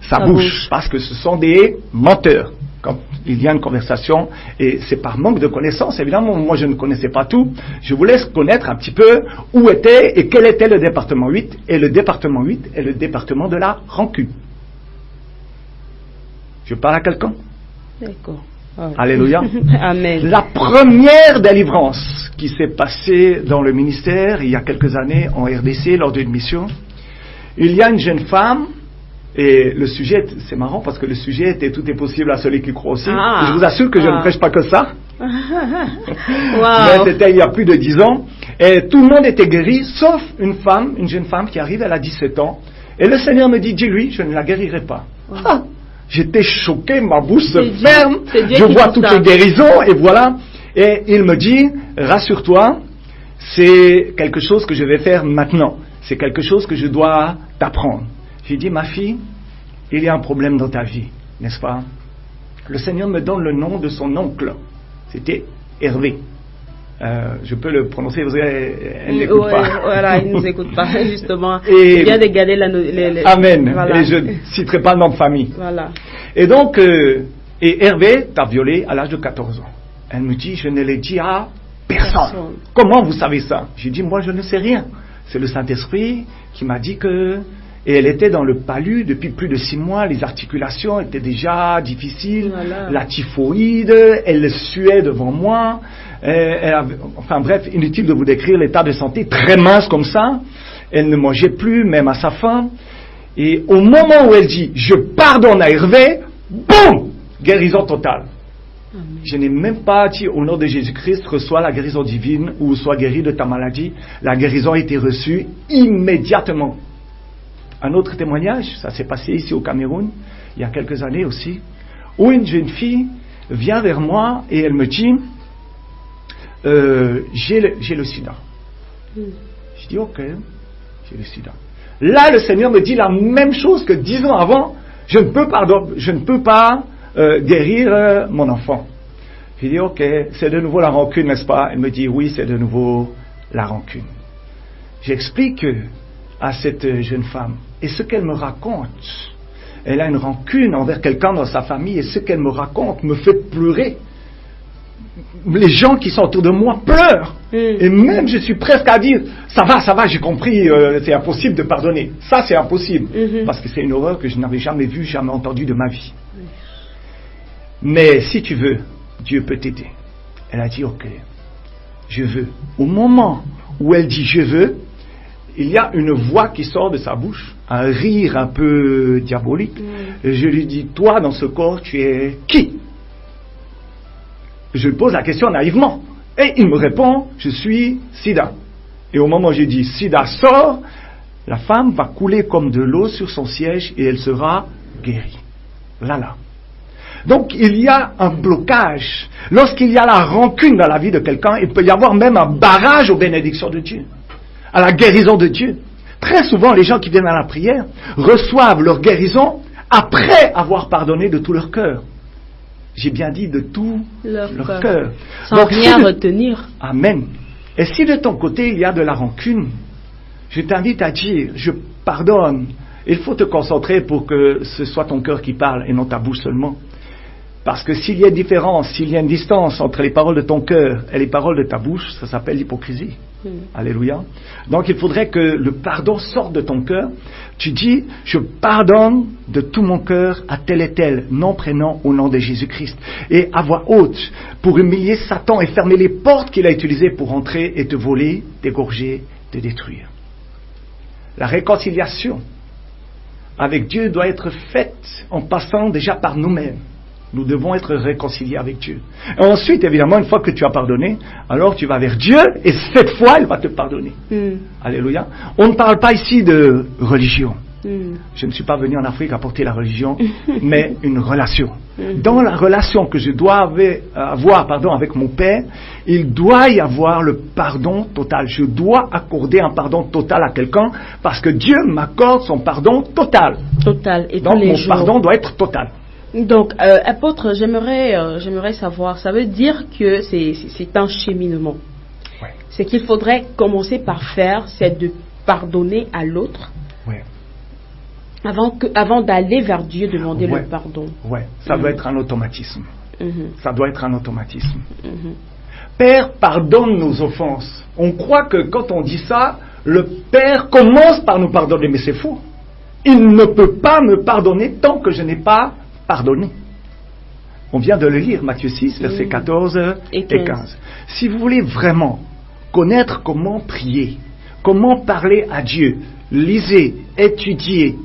sa bouche, parce que ce sont des menteurs. Quand il y a une conversation, et c'est par manque de connaissance, évidemment, moi je ne connaissais pas tout, je vous laisse connaître un petit peu où était et quel était le département 8, et le département 8 est le département de la rancune. Je parle à quelqu'un? D'accord. Oh. Alléluia. Amen. La première délivrance qui s'est passée dans le ministère il y a quelques années en RDC lors d'une mission, il y a une jeune femme, et le sujet, c'est marrant parce que le sujet était tout est possible à celui qui croit aussi. Je vous assure que je ne prêche pas que ça. Wow. Mais c'était il y a plus de 10 ans. Et tout le monde était guéri, sauf une femme, une jeune femme qui arrive, elle a 17 ans. Et le Seigneur me dit, dis-lui, je ne la guérirai pas. Wow. Ah, j'étais choqué, ma bouche se ferme, je vois toutes les guérisons, et voilà. Et il me dit, rassure-toi, c'est quelque chose que je vais faire maintenant. C'est quelque chose que je dois t'apprendre. J'ai dit, ma fille, il y a un problème dans ta vie, n'est-ce pas? Le Seigneur me donne le nom de son oncle. C'était Hervé. Je peux le prononcer, vous savez, elle n'écoute pas. Voilà, il ne nous écoute pas, justement. Il vient de garder Amen. Voilà. Et je ne citerai pas le nom de famille. Voilà. Et donc, et Hervé t'a violé à l'âge de 14 ans. Elle me dit, je ne l'ai dit à personne. Comment vous savez ça? J'ai dit, moi je ne sais rien. C'est le Saint-Esprit qui m'a dit que... Et elle était dans le palu depuis plus de 6 mois, les articulations étaient déjà difficiles, voilà. La typhoïde, elle suait devant moi, enfin bref, inutile de vous décrire l'état de santé, très mince comme ça, elle ne mangeait plus, même à sa faim, et au moment où elle dit « je pardonne à Hervé », boum, guérison totale. Amen. Je n'ai même pas dit au nom de Jésus-Christ, reçois la guérison divine ou sois guéri de ta maladie, la guérison a été reçue immédiatement. Un autre témoignage, ça s'est passé ici au Cameroun, il y a quelques années aussi, où une jeune fille vient vers moi et elle me dit j'ai le sida. Je dis ok, j'ai le sida. Là, le Seigneur me dit la même chose que 10 ans avant, je ne peux pas guérir mon enfant. Je dis ok, c'est de nouveau la rancune, n'est-ce pas? Elle me dit oui, c'est de nouveau la rancune. J'explique à cette jeune femme. Et ce qu'elle me raconte, elle a une rancune envers quelqu'un dans sa famille, et ce qu'elle me raconte me fait pleurer. Les gens qui sont autour de moi pleurent. Et même je suis presque à dire, ça va, j'ai compris, c'est impossible de pardonner. Ça, c'est impossible. Parce que c'est une horreur que je n'avais jamais vue, jamais entendue de ma vie. Mais si tu veux, Dieu peut t'aider. Elle a dit, ok, je veux. Au moment où elle dit, je veux, il y a une voix qui sort de sa bouche, un rire un peu diabolique. Et je lui dis, toi, dans ce corps, tu es qui? Je lui pose la question naïvement. Et il me répond, je suis Sida. Et au moment où j'ai dit, Sida sort, la femme va couler comme de l'eau sur son siège et elle sera guérie. Là. Donc il y a un blocage. Lorsqu'il y a la rancune dans la vie de quelqu'un, il peut y avoir même un barrage aux bénédictions de Dieu, à la guérison de Dieu. Très souvent, les gens qui viennent à la prière reçoivent leur guérison après avoir pardonné de tout leur cœur. J'ai bien dit de tout leur cœur. Sans donc, rien retenir. Amen. Et si de ton côté, il y a de la rancune, je t'invite à dire, je pardonne. Il faut te concentrer pour que ce soit ton cœur qui parle et non ta bouche seulement. Parce que s'il y a une différence, s'il y a une distance entre les paroles de ton cœur et les paroles de ta bouche, ça s'appelle l'hypocrisie. Alléluia. Donc il faudrait que le pardon sorte de ton cœur. Tu dis, je pardonne de tout mon cœur à tel et tel, nom, prénom, au nom de Jésus-Christ. Et à voix haute, pour humilier Satan et fermer les portes qu'il a utilisées pour entrer et te voler, t'égorger, te détruire. La réconciliation avec Dieu doit être faite en passant déjà par nous-mêmes. Nous devons être réconciliés avec Dieu. Et ensuite, évidemment, une fois que tu as pardonné, alors tu vas vers Dieu et cette fois, il va te pardonner. Alléluia. On ne parle pas ici de religion. Je ne suis pas venu en Afrique apporter la religion, mais une relation. Dans la relation que je dois avoir avec mon Père, il doit y avoir le pardon total. Je dois accorder un pardon total à quelqu'un parce que Dieu m'accorde son pardon total. Total. Et donc tous les mon jours. pardon doit être total. Donc, apôtre, j'aimerais savoir, ça veut dire que c'est un cheminement. Ouais. Ce qu'il faudrait commencer par faire, c'est de pardonner à l'autre. Ouais. Avant d'aller vers Dieu demander le pardon. Ouais, ça doit être un automatisme. Ça doit être un automatisme. Père, pardonne nos offenses. On croit que quand on dit ça, le Père commence par nous pardonner, mais c'est faux. Il ne peut pas me pardonner tant que je n'ai pas pardonné. On vient de le lire, Matthieu 6, versets 14 et 15. Si vous voulez vraiment connaître comment prier, comment parler à Dieu, lisez, étudiez,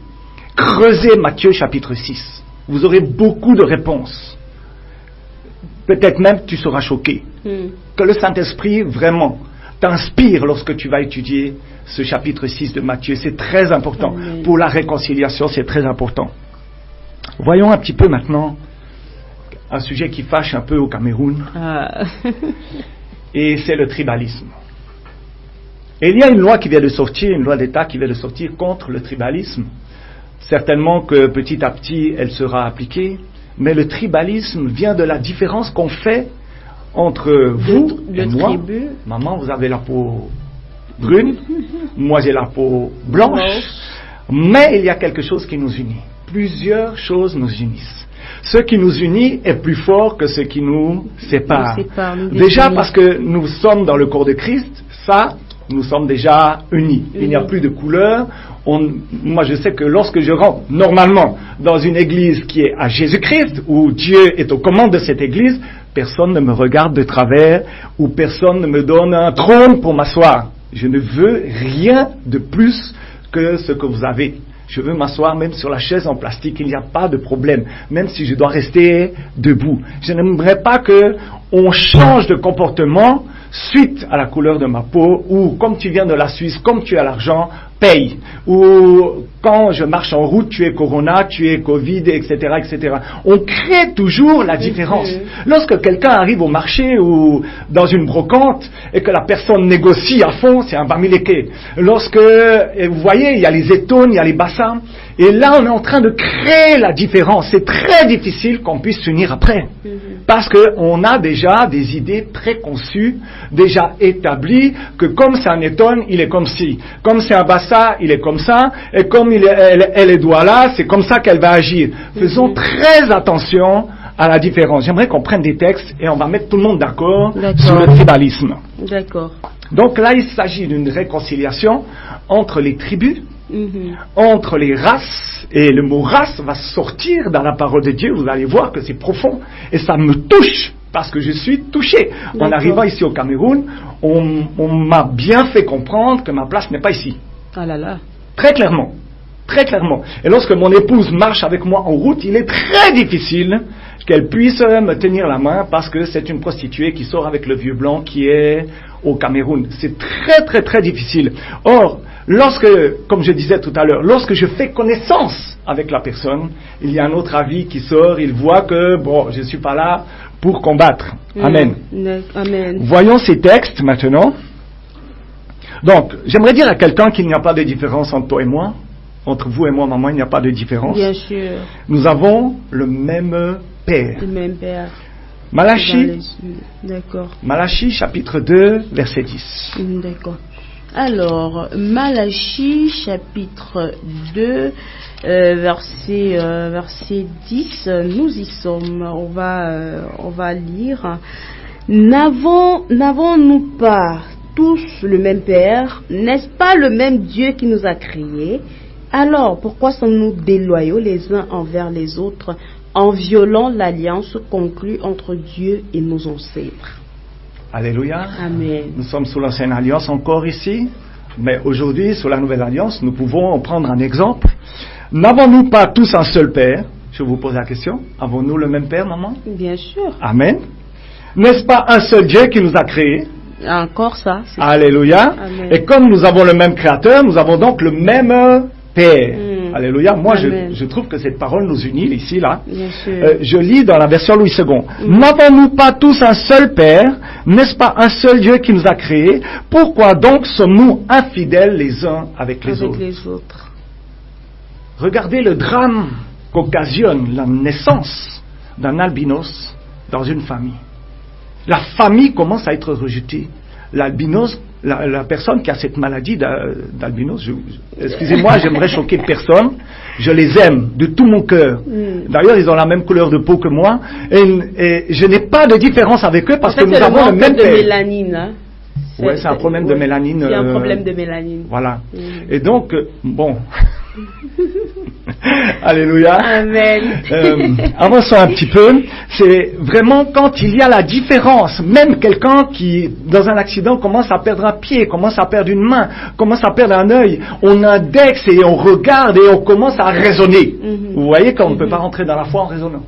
creusez Matthieu chapitre 6. Vous aurez beaucoup de réponses. Peut-être même tu seras choqué. Que le Saint-Esprit vraiment t'inspire lorsque tu vas étudier ce chapitre 6 de Matthieu. C'est très important. Amen. Pour la réconciliation, c'est très important. Voyons un petit peu maintenant un sujet qui fâche un peu au Cameroun. Et c'est le tribalisme. Et il y a une loi qui vient de sortir, une loi d'État qui vient de sortir contre le tribalisme. Certainement que petit à petit, elle sera appliquée. Mais le tribalisme vient de la différence qu'on fait entre vous et moi. Tribu. Maman, vous avez la peau brune, moi j'ai la peau blanche. Mais il y a quelque chose qui nous unit. Plusieurs choses nous unissent. Ce qui nous unit est plus fort que ce qui nous sépare. Déjà parce que nous sommes dans le corps de Christ, ça, nous sommes déjà unis. Il n'y a plus de couleur. Moi, je sais que lorsque je rentre normalement dans une église qui est à Jésus-Christ, où Dieu est aux commandes de cette église, personne ne me regarde de travers ou personne ne me donne un trône pour m'asseoir. Je ne veux rien de plus que ce que vous avez. Je veux m'asseoir même sur la chaise en plastique, il n'y a pas de problème, même si je dois rester debout. Je n'aimerais pas qu'on change de comportement suite à la couleur de ma peau, ou comme tu viens de la Suisse, comme tu as l'argent, paye. Ou quand je marche en route, tu es Corona, tu es Covid, etc., etc. On crée toujours la différence. Lorsque quelqu'un arrive au marché ou dans une brocante et que la personne négocie à fond, c'est un bamileke. Lorsque, vous voyez, il y a les étones, il y a les bassins, et là on est en train de créer la différence. C'est très difficile qu'on puisse s'unir après. Parce qu'on a déjà des idées préconçues, déjà établies, que comme c'est un étone, il est comme ci. Comme c'est un bassin, il est comme ça. Et comme elle est doigt là, c'est comme ça qu'elle va agir. Faisons très attention à la différence. J'aimerais qu'on prenne des textes et on va mettre tout le monde d'accord sur le tribalisme. D'accord. Donc là, il s'agit d'une réconciliation entre les tribus, entre les races, et le mot race va sortir dans la parole de Dieu, vous allez voir que c'est profond, et ça me touche, parce que je suis touché. En arrivant ici au Cameroun, on m'a bien fait comprendre que ma place n'est pas ici. Ah là là. Très clairement. Très clairement. Et lorsque mon épouse marche avec moi en route, il est très difficile qu'elle puisse me tenir la main parce que c'est une prostituée qui sort avec le vieux blanc qui est au Cameroun. C'est très très très difficile. Or, lorsque, comme je disais tout à l'heure, lorsque je fais connaissance avec la personne, il y a un autre avis qui sort, il voit que, bon, je ne suis pas là pour combattre. Amen. Amen. Voyons ces textes maintenant. Donc, j'aimerais dire à quelqu'un qu'il n'y a pas de différence entre toi et moi. Entre vous et moi, maman, il n'y a pas de différence. Bien sûr. Nous avons le même Père. Le même Père. Malachie, chapitre 2, verset 10. D'accord. Alors, Malachie, chapitre 2, verset 10, nous y sommes. On va lire. N'avons-nous pas tous le même Père? N'est-ce pas le même Dieu qui nous a créés? Alors, pourquoi sommes-nous déloyaux les uns envers les autres en violant l'alliance conclue entre Dieu et nos ancêtres? Alléluia. Amen. Nous sommes sous l'ancienne alliance encore ici, mais aujourd'hui, sous la nouvelle alliance, nous pouvons en prendre un exemple. N'avons-nous pas tous un seul Père? Je vous pose la question. Avons-nous le même Père, maman? Bien sûr. Amen. N'est-ce pas un seul Dieu qui nous a créés? Encore ça. Alléluia. Amen. Et comme nous avons le même Créateur, nous avons donc le même Père. Alléluia. Moi, je trouve que cette parole nous unit ici, là. Bien sûr. Je lis dans la version Louis II. N'avons-nous pas tous un seul Père? N'est-ce pas un seul Dieu qui nous a créés? Pourquoi donc sommes-nous infidèles les uns avec les autres? Regardez le drame qu'occasionne la naissance d'un albinos dans une famille. La famille commence à être rejetée. L'albinos, la personne qui a cette maladie d'albinos, excusez-moi, j'aimerais choquer personne, je les aime de tout mon cœur. D'ailleurs, ils ont la même couleur de peau que moi, et je n'ai pas de différence avec eux parce que nous avons le même père. Mélanine, hein. Ouais, c'est un problème de mélanine. C'est un problème de mélanine. Voilà. Et donc, bon. Alléluia. Amen. Avançons un petit peu. C'est vraiment quand il y a la différence, même quelqu'un qui, dans un accident, commence à perdre un pied, commence à perdre une main, commence à perdre un œil, on indexe et on regarde et on commence à raisonner. Vous voyez qu'on ne peut pas rentrer dans la foi en raisonnant.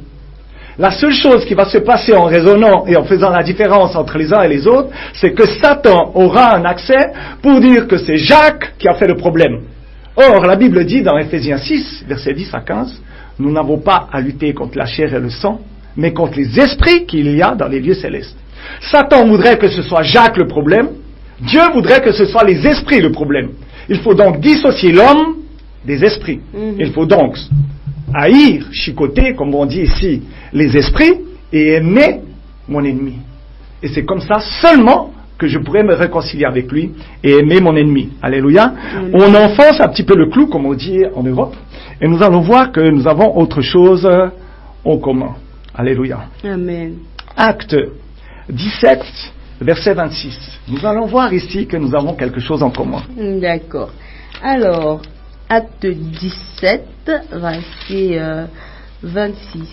La seule chose qui va se passer en raisonnant et en faisant la différence entre les uns et les autres, c'est que Satan aura un accès pour dire que c'est Jacques qui a fait le problème. Or, la Bible dit dans Ephésiens 6, versets 10 à 15, nous n'avons pas à lutter contre la chair et le sang, mais contre les esprits qu'il y a dans les lieux célestes. Satan voudrait que ce soit Jacques le problème, Dieu voudrait que ce soit les esprits le problème. Il faut donc dissocier l'homme des esprits. Il faut donc haïr, chicoter, comme on dit ici, les esprits et aimer mon ennemi. Et c'est comme ça seulement que je pourrais me réconcilier avec lui et aimer mon ennemi. Alléluia. On enfonce un petit peu le clou, comme on dit en Europe, et nous allons voir que nous avons autre chose en commun. Alléluia. Amen. Acte 17, verset 26. Nous allons voir ici que nous avons quelque chose en commun. D'accord. Alors, Acte 17, verset 26.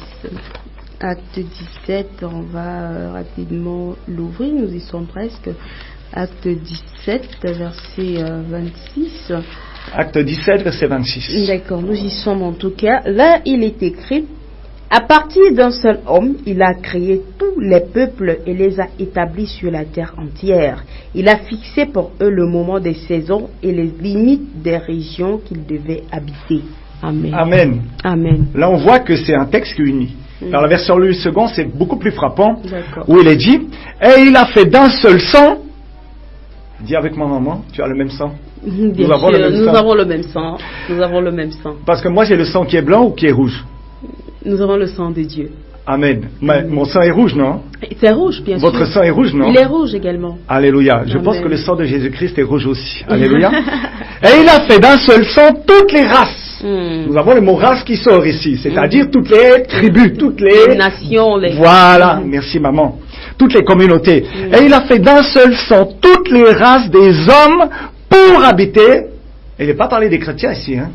Acte 17, on va rapidement l'ouvrir, nous y sommes presque. Acte 17, verset 26. Acte 17, verset 26. D'accord, nous y sommes en tout cas. Là, il est écrit: à partir d'un seul homme, il a créé tous les peuples et les a établis sur la terre entière. Il a fixé pour eux le moment des saisons et les limites des régions qu'ils devaient habiter. Amen. Amen. Amen. Là, on voit que c'est un texte qui unit. Dans la version Louis II, c'est beaucoup plus frappant, D'accord. où il est dit, et il a fait d'un seul sang. Dis avec moi, maman, tu as le même sang? Bien sûr, nous avons le même sang. Nous avons le même sang. Parce que moi, j'ai le sang qui est blanc ou qui est rouge? Nous avons le sang de Dieu. Amen. Mon sang est rouge, non? C'est rouge, bien sûr. Votre sang est rouge, non? Il est rouge également. Alléluia. Je Amen. pense que le sang de Jésus-Christ est rouge aussi. Alléluia. Et il a fait d'un seul sang toutes les races. Nous avons le mot race qui sort ici, c'est-à-dire toutes les tribus, toutes les nations. Voilà, merci maman. Toutes les communautés. Et il a fait d'un seul sang toutes les races des hommes pour habiter. Il n'est pas parlé des chrétiens ici, hein.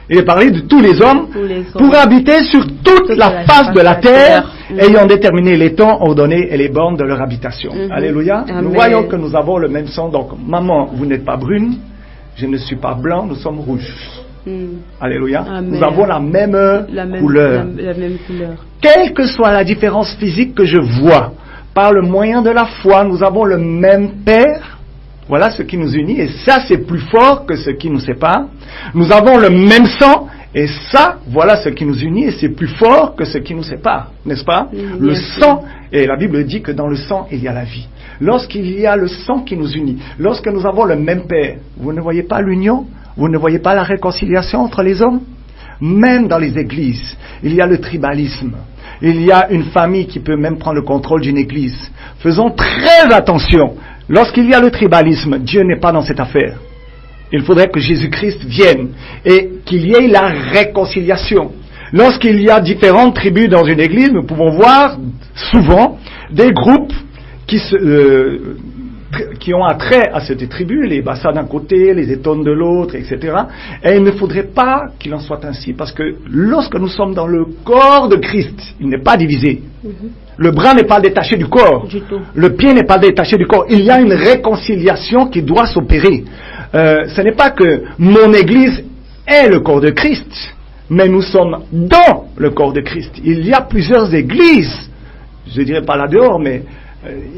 Il est parlé de tous les hommes pour habiter sur toute la face de la terre, ayant déterminé les temps ordonnés et les bornes de leur habitation. Alléluia. Amen. Nous voyons que nous avons le même sang. Donc, maman, vous n'êtes pas brune, je ne suis pas blanc, nous sommes rouges. Alléluia. Amen. Nous avons la même couleur. La même couleur. Quelle que soit la différence physique que je vois, par le moyen de la foi, nous avons le même Père. Voilà ce qui nous unit, et ça c'est plus fort que ce qui nous sépare. Nous avons le même sang, et ça, voilà ce qui nous unit, et c'est plus fort que ce qui nous sépare, n'est-ce pas? Le sang, et la Bible dit que dans le sang, il y a la vie. Lorsqu'il y a le sang qui nous unit, lorsque nous avons le même Père, vous ne voyez pas l'union? Vous ne voyez pas la réconciliation entre les hommes? Même dans les églises, il y a le tribalisme. Il y a une famille qui peut même prendre le contrôle d'une église. Faisons très attention. Lorsqu'il y a le tribalisme, Dieu n'est pas dans cette affaire. Il faudrait que Jésus-Christ vienne et qu'il y ait la réconciliation. Lorsqu'il y a différentes tribus dans une église, nous pouvons voir souvent des groupes qui ont attrait à cette tribu, les Bassa d'un côté, les Étones de l'autre, etc. Et il ne faudrait pas qu'il en soit ainsi, parce que lorsque nous sommes dans le corps de Christ, il n'est pas divisé. Le bras n'est pas détaché du corps. Le pied n'est pas détaché du corps. Il y a une réconciliation qui doit s'opérer. Ce n'est pas que mon Église est le corps de Christ, mais nous sommes dans le corps de Christ. Il y a plusieurs églises, je ne dirais pas là dehors, mais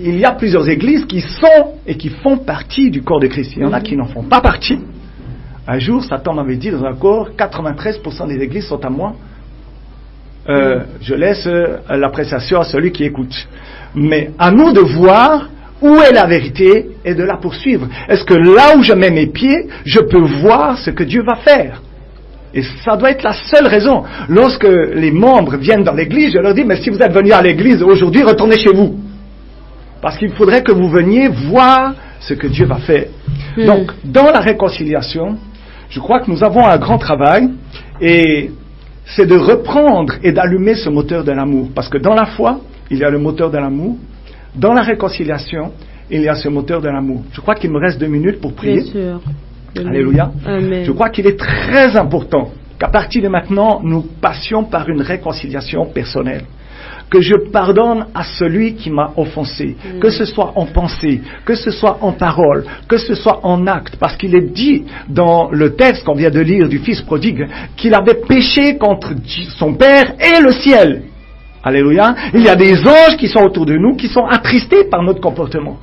il y a plusieurs églises qui sont et qui font partie du corps de Christ. Il y en a qui n'en font pas partie. Un jour, Satan m'avait dit dans un corps, 93% des églises sont à moi. Je laisse l'appréciation à celui qui écoute. Mais à nous de voir où est la vérité et de la poursuivre. Est-ce que là où je mets mes pieds, je peux voir ce que Dieu va faire? Et ça doit être la seule raison. Lorsque les membres viennent dans l'église, je leur dis, mais si vous êtes venus à l'église aujourd'hui, retournez chez vous. Parce qu'il faudrait que vous veniez voir ce que Dieu va faire. Donc, dans la réconciliation, je crois que nous avons un grand travail, et c'est de reprendre et d'allumer ce moteur de l'amour. Parce que dans la foi, il y a le moteur de l'amour. Dans la réconciliation, il y a ce moteur de l'amour. Je crois qu'il me reste 2 minutes pour prier. Bien sûr. Alléluia. Amen. Je crois qu'il est très important qu'à partir de maintenant, nous passions par une réconciliation personnelle. Que je pardonne à celui qui m'a offensé, que ce soit en pensée, que ce soit en parole, que ce soit en acte, parce qu'il est dit dans le texte qu'on vient de lire du fils prodigue qu'il avait péché contre son Père et le ciel. Alléluia. Il y a des anges qui sont autour de nous, qui sont attristés par notre comportement.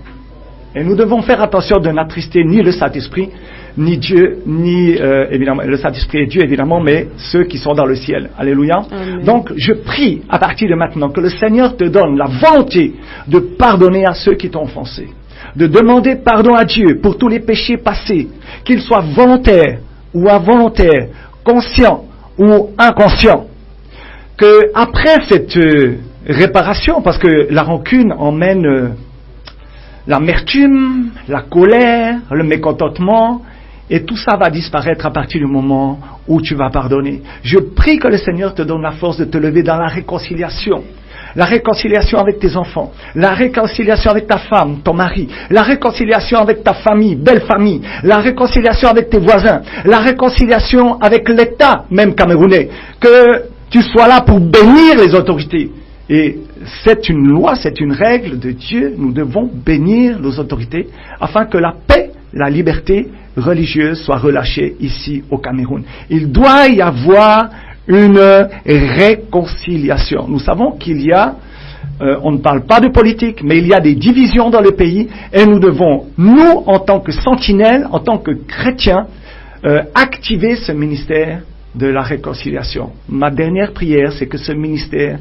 Et nous devons faire attention de n'attrister ni le Saint-Esprit, ni Dieu, ni évidemment le Saint-Esprit et Dieu évidemment, mais ceux qui sont dans le ciel. Alléluia. Amen. Donc je prie à partir de maintenant que le Seigneur te donne la volonté de pardonner à ceux qui t'ont offensé, de demander pardon à Dieu pour tous les péchés passés, qu'ils soient volontaires ou involontaires, conscients ou inconscients. Que après cette réparation, parce que la rancune emmène l'amertume, la colère, le mécontentement, et tout ça va disparaître à partir du moment où tu vas pardonner. Je prie que le Seigneur te donne la force de te lever dans la réconciliation. La réconciliation avec tes enfants, la réconciliation avec ta femme, ton mari, la réconciliation avec ta famille, belle famille, la réconciliation avec tes voisins, la réconciliation avec l'État, même camerounais, que tu sois là pour bénir les autorités. Et c'est une loi, c'est une règle de Dieu. Nous devons bénir nos autorités afin que la paix, la liberté religieuse soit relâchée ici au Cameroun. Il doit y avoir une réconciliation. Nous savons qu'il y a, on ne parle pas de politique, mais il y a des divisions dans le pays et nous devons, nous, en tant que sentinelles, en tant que chrétiens, activer ce ministère de la réconciliation. Ma dernière prière, c'est que ce ministère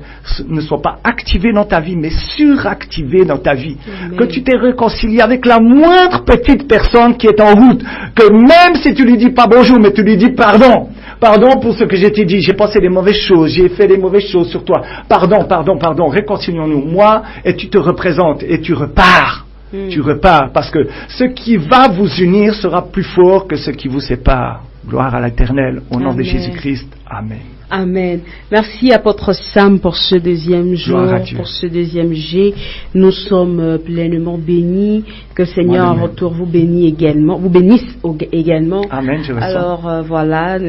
ne soit pas activé dans ta vie, mais suractivé dans ta vie. Amen. Que tu t'es réconcilié avec la moindre petite personne qui est en route. Que même si tu lui dis pas bonjour, mais tu lui dis pardon. Pardon pour ce que je t'ai dit. J'ai pensé des mauvaises choses. J'ai fait des mauvaises choses sur toi. Pardon. Réconcilions-nous. Moi, et tu te représentes et tu repars. Tu repars parce que ce qui va vous unir sera plus fort que ce qui vous sépare. Gloire à l'Éternel, au nom de Jésus-Christ. Amen. Amen. Merci apôtre Sam pour ce deuxième jour, pour ce deuxième jet. Nous sommes pleinement bénis. Que le Seigneur en retour vous bénisse également. Amen. Je Alors voilà,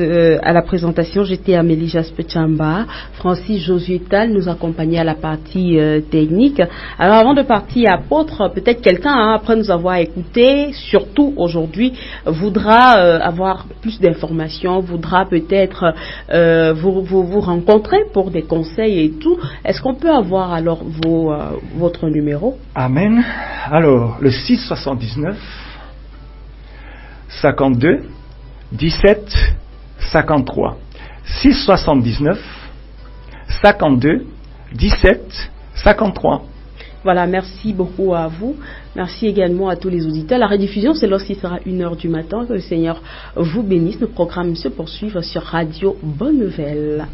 à la présentation, j'étais Amélie Jaspe-Chamba. Francis Josué Tal nous accompagnait à la partie technique. Alors avant de partir, apôtre, peut-être quelqu'un, après nous avoir écouté, surtout aujourd'hui, voudra avoir plus d'informations, voudra peut-être vous rencontrer pour des conseils et tout. Est-ce qu'on peut avoir alors votre numéro? Amen. Alors, le 679 52 17 53. 679 52 17 53. Voilà, merci beaucoup à vous. Merci également à tous les auditeurs. La rediffusion, c'est lorsqu'il sera 1h du matin. Que le Seigneur vous bénisse. Nos programmes se poursuivent sur Radio Bonne Nouvelle.